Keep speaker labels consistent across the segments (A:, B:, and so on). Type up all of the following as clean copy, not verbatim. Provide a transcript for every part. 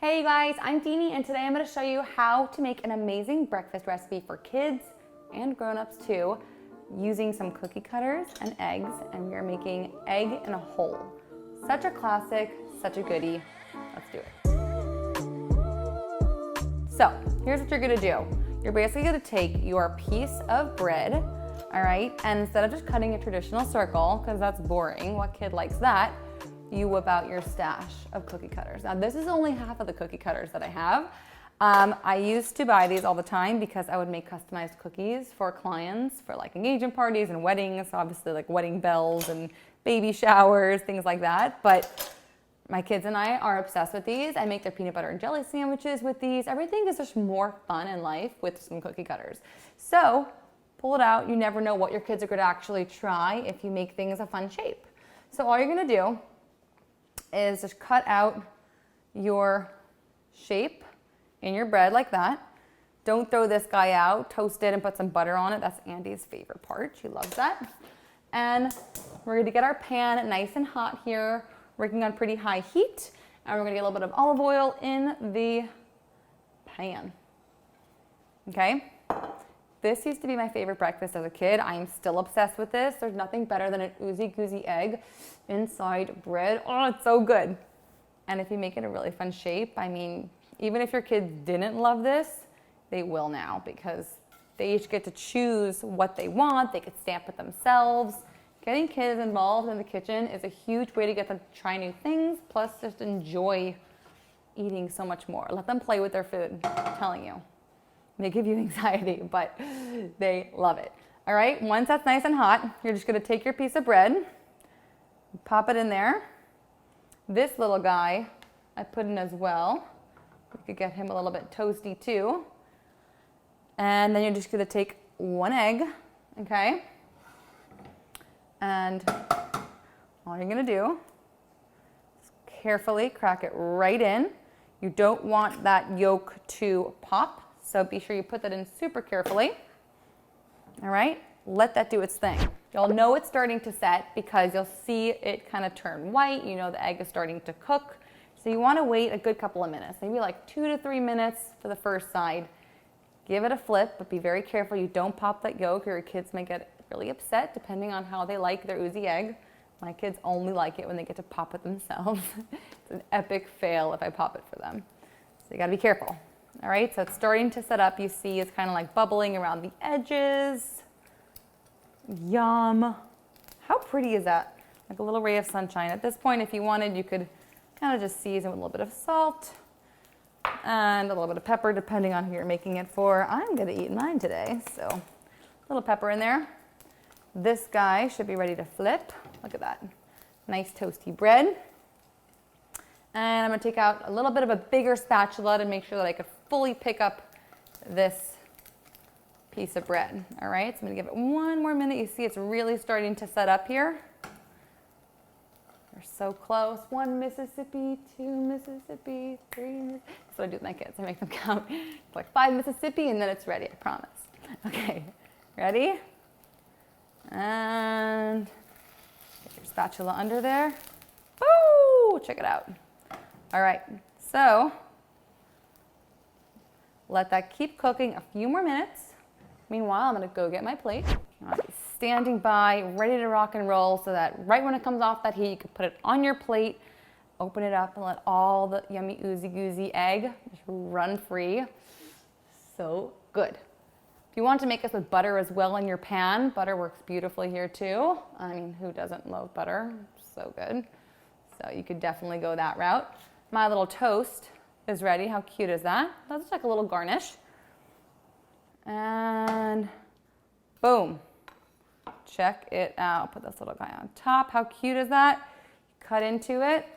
A: Hey you guys, I'm Dini and today I'm going to show you how to make an amazing breakfast recipe for kids and grown-ups too, using some cookie cutters and eggs, and we are making egg in a hole. Such a classic, such a goodie. Let's do it. So here's what you're going to do. You're basically going to take your piece of bread, all right, and instead of just cutting a traditional circle, because that's boring, what kid likes that? You whip out your stash of cookie cutters. Now this is only half of the cookie cutters that I have. I used to buy these all the time because I would make customized cookies for clients for like engagement parties and weddings, obviously like wedding bells and baby showers, things like that. But my kids and I are obsessed with these. I make their peanut butter and jelly sandwiches with these. Everything is just more fun in life with some cookie cutters. So pull it out. You never know what your kids are going to actually try if you make things a fun shape. So all you're going to do is just cut out your shape in your bread like that. Don't throw this guy out. Toast it and put some butter on it. That's Andy's favorite part. She loves that. And we're going to get our pan nice and hot here, working on pretty high heat. And we're going to get a little bit of olive oil in the pan. Okay? This used to be my favorite breakfast as a kid. I am still obsessed with this. There's nothing better than an oozy-goozy egg inside bread. Oh, it's so good. And if you make it a really fun shape, I mean, even if your kids didn't love this, they will now because they each get to choose what they want. They could stamp it themselves. Getting kids involved in the kitchen is a huge way to get them to try new things, plus just enjoy eating so much more. Let them play with their food, I'm telling you. They give you anxiety, but they love it. All right, once that's nice and hot, you're just gonna take your piece of bread, pop it in there. This little guy, I put in as well. You could get him a little bit toasty too. And then you're just gonna take one egg, okay? And all you're gonna do is carefully crack it right in. You don't want that yolk to pop. So be sure you put that in super carefully. All right, let that do its thing. You'll know it's starting to set because you'll see it kind of turn white. You know the egg is starting to cook. So you want to wait a good couple of minutes, maybe like 2 to 3 minutes for the first side. Give it a flip, but be very careful you don't pop that yolk or your kids may get really upset depending on how they like their oozy egg. My kids only like it when they get to pop it themselves. It's an epic fail if I pop it for them. So you got to be careful. All right, so it's starting to set up. You see it's kind of like bubbling around the edges. Yum. How pretty is that? Like a little ray of sunshine. At this point, if you wanted, you could kind of just season with a little bit of salt and a little bit of pepper, depending on who you're making it for. I'm going to eat mine today, so a little pepper in there. This guy should be ready to flip. Look at that. Nice toasty bread. And I'm going to take out a little bit of a bigger spatula to make sure that I could fully pick up this piece of bread. All right, so I'm going to give it one more minute. You see it's really starting to set up here. We're so close. 1 Mississippi, 2 Mississippi, 3 Mississippi. That's what I do with my kids. I make them count. It's like 5 Mississippi and then it's ready, I promise. Okay, ready? And get your spatula under there. Woo! Check it out. All right, so let that keep cooking a few more minutes. Meanwhile, I'm gonna go get my plate. I'll be standing by, ready to rock and roll so that right when it comes off that heat, you can put it on your plate, open it up and let all the yummy oozy-goozy egg just run free. So good. If you want to make this with butter as well in your pan, butter works beautifully here too. I mean, who doesn't love butter? So good. So you could definitely go that route. My little toast is ready. How cute is that? That's like a little garnish. And boom. Check it out. Put this little guy on top. How cute is that? Cut into it.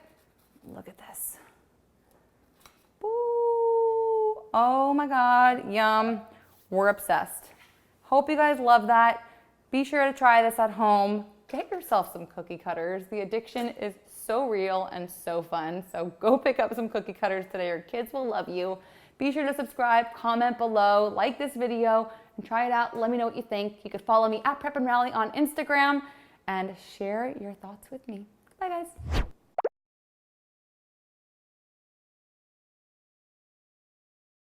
A: Look at this. Ooh. Oh my God. Yum. We're obsessed. Hope you guys love that. Be sure to try this at home. Get yourself some cookie cutters. The addiction is so real and so fun. So go pick up some cookie cutters today. Your kids will love you. Be sure to subscribe, comment below, like this video, and try it out. Let me know what you think. You could follow me at Prep and Rally on Instagram and share your thoughts with me. Bye guys.